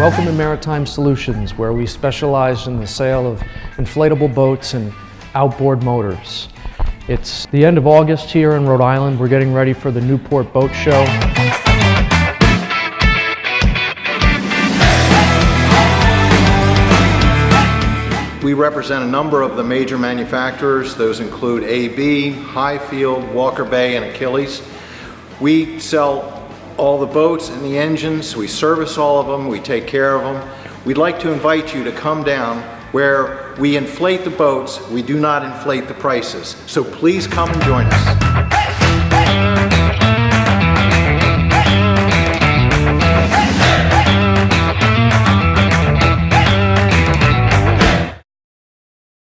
Welcome to Maritime Solutions, where we specialize in the sale of inflatable boats and outboard motors. It's the end of August here in Rhode Island. We're getting ready for the Newport Boat Show. We represent a number of the major manufacturers. Those include AB, Highfield, Walker Bay, and Achilles. We sell all the boats and the engines. We service all of them. We take care of them. We'd like to invite you to come down where we inflate the boats. We do not inflate the prices. So please come and join us.